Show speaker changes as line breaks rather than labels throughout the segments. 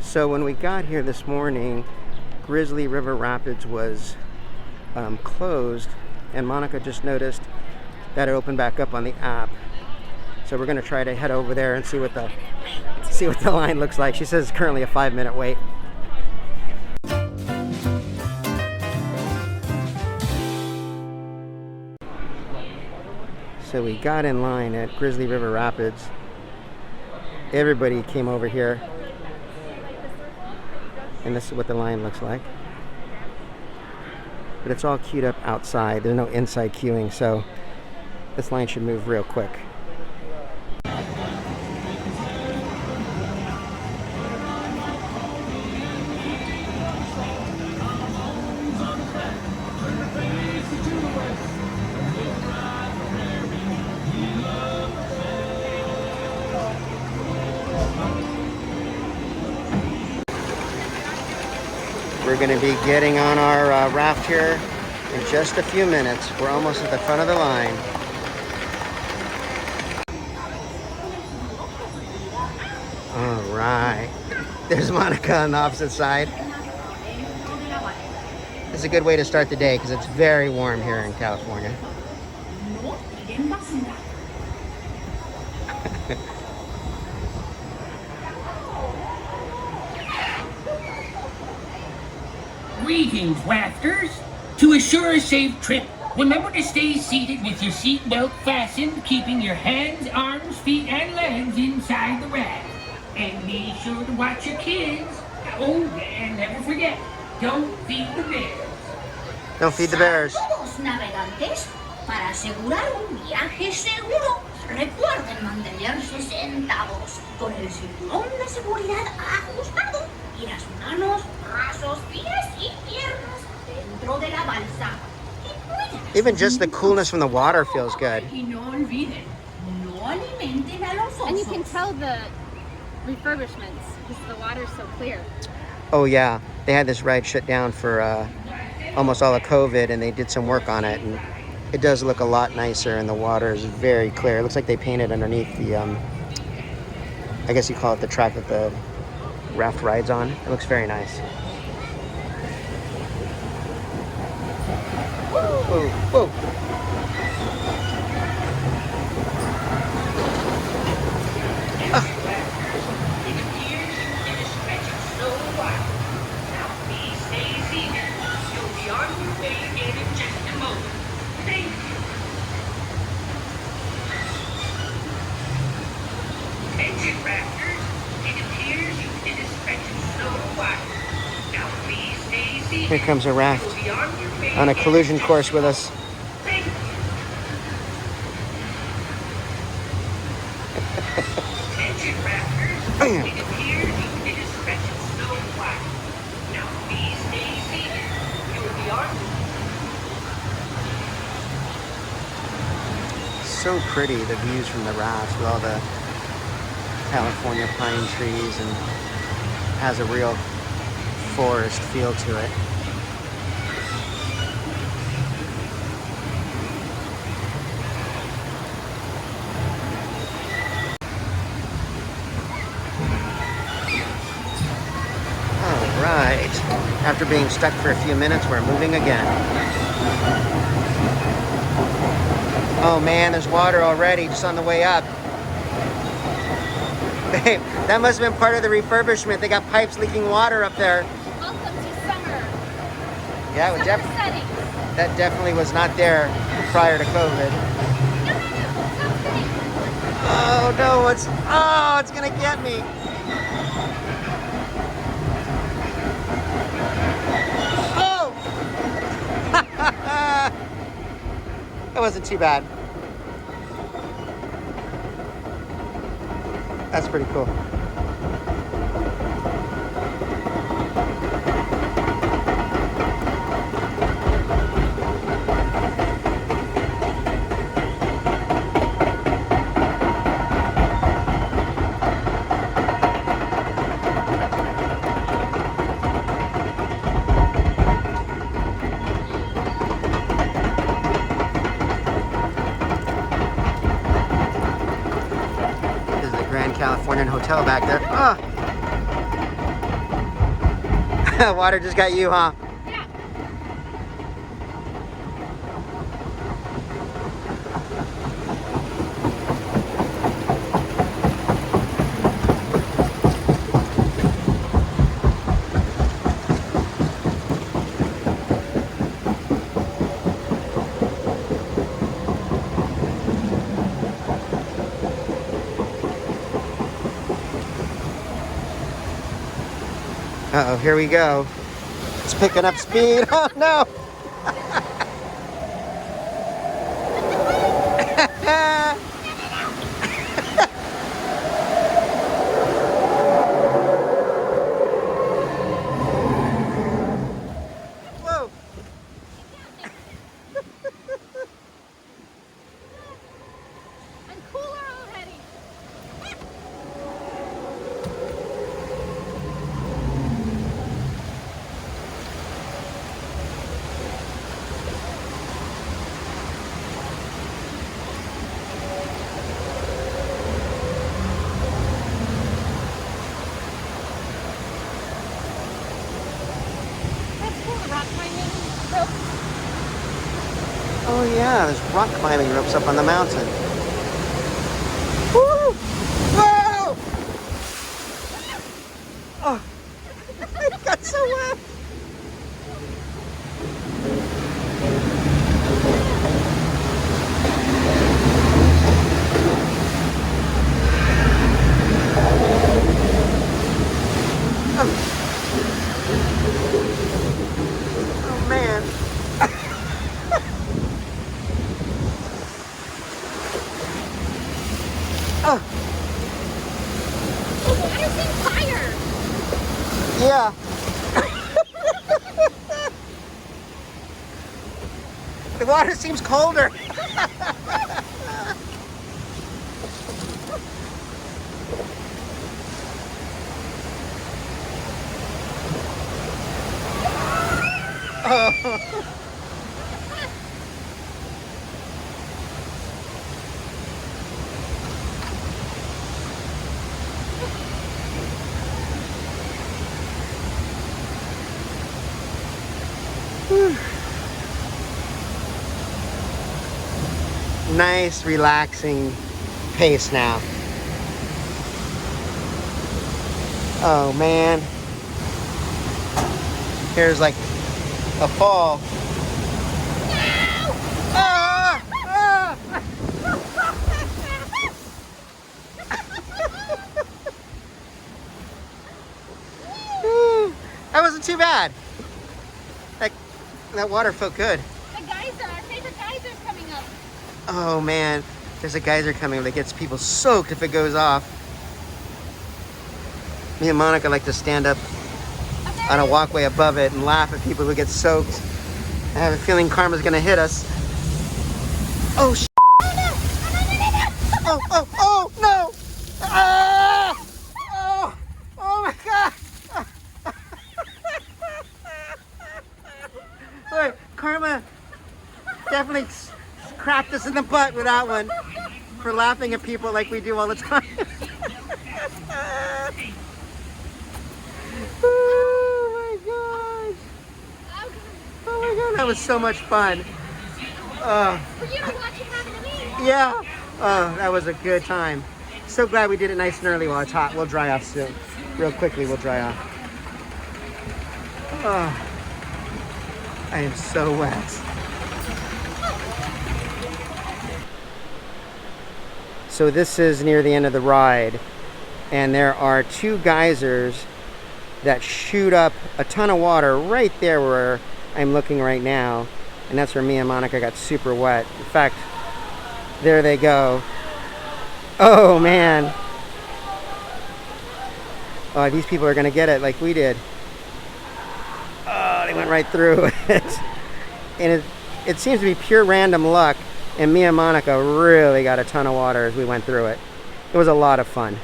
So when we got here this morning, Grizzly River Rapids was closed, and Monica just noticed that it opened back up on the app. So we're gonna try to head over there and see what the line looks like. She says it's currently a 5-minute wait. So we got in line at Grizzly River Rapids. Everybody came over here, and this is what the line looks like. But it's all queued up outside. There's no inside queuing, so this line should move real quick. We're going to be getting on our raft here in just a few minutes. We're almost at the front of the line. All right. There's Monica on the opposite side. It's a good way to start the day because it's very warm here in California.
Greetings, rafters. To assure a safe trip, remember to stay seated with your seatbelt fastened, keeping your hands, arms, feet, and legs inside the raft. And be sure to watch your kids. Oh, and never forget, don't feed the bears.
Don't feed the bears.
Todos navegantes, para asegurar un viaje seguro, recuerden mantenerse sentados con el cinturón de seguridad ajustado y las manos, brazos, pies y piernas dentro de la balsa.
Even just the coolness from the water feels good.
Y no olviden, no alimenten a los osos.
And you can tell the refurbishments because the water's so clear.
Oh yeah, they had this ride shut down for almost all of COVID, and they did some work on it, and it does look a lot nicer, and the water is very clear. It looks like they painted underneath the, I guess you call it the track that the raft rides on. It looks very nice. Whoa, whoa. Here comes a raft on a collision course with us. So pretty, the views from the raft with all the California pine trees, and has a real forest feel to it. All right, after being stuck for a few minutes, we're moving again. Oh man, there's water already just on the way up. Babe, that must have been part of the refurbishment. They got pipes leaking water up there.
Welcome to summer.
Yeah, that definitely was not there prior to COVID. Oh no, it's gonna get me. Oh! That wasn't too bad. That's pretty cool. Californian hotel back there. Oh. Water just got you, huh?
Yeah.
Uh-oh, here we go. It's picking up speed. Oh, no. Whoa.
I'm cooler already. That's cool. Rock climbing rope.
Oh, yeah, there's rock climbing ropes up on the mountain. Woo! Whoa! Oh, it got so wet. Oh, man. Oh,
The water's in fire.
yeah. The water seems colder. Oh. Nice, relaxing pace now. Oh man. Here's like a fall. Ah! Ah! That wasn't too bad. That water felt good.
The geyser, our favorite geyser's coming up.
Oh man, there's a geyser coming that gets people soaked if it goes off. Me and Monica like to stand up on a walkway above it and laugh at people who get soaked. I have a feeling karma's gonna hit us. Oh, sh! Oh, oh, oh, no! Ah! Oh, oh my God! Wait, karma definitely cracked us in the butt with that one for laughing at people like we do all the time. Oh my gosh! Oh my God, that was so much fun.
For you to watch it happen to me.
Yeah. Oh, that was a good time. So glad we did it nice and early while it's hot. We'll dry off soon. Real quickly, we'll dry off. Oh, I am so wet. So this is near the end of the ride, and there are two geysers that shoot up a ton of water right there where I'm looking right now, and that's where me and Monica got super wet. In fact, there they go. Oh man. Oh, these people are gonna get it like we did. Oh, they went right through it. And it seems to be pure random luck, and me and Monica really got a ton of water as we went through it. It was a lot of fun.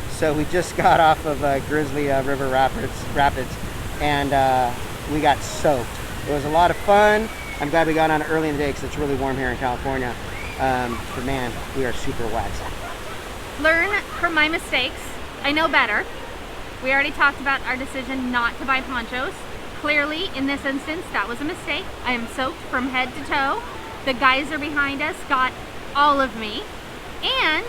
So we just got off of Grizzly River Rapids, and we got soaked. It was a lot of fun. I'm glad we got on early in the day because it's really warm here in California. But man, we are super wet.
Learn from my mistakes. I know better. We already talked about our decision not to buy ponchos. Clearly, in this instance, that was a mistake. I am soaked from head to toe. The geyser behind us got all of me. And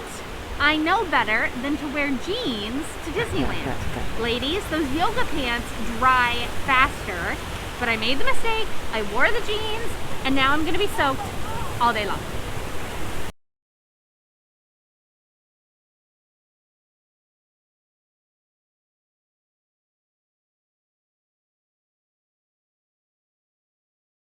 I know better than to wear jeans to Disneyland. Ladies, those yoga pants dry faster, but I made the mistake. I wore the jeans, and now I'm gonna be soaked all day long.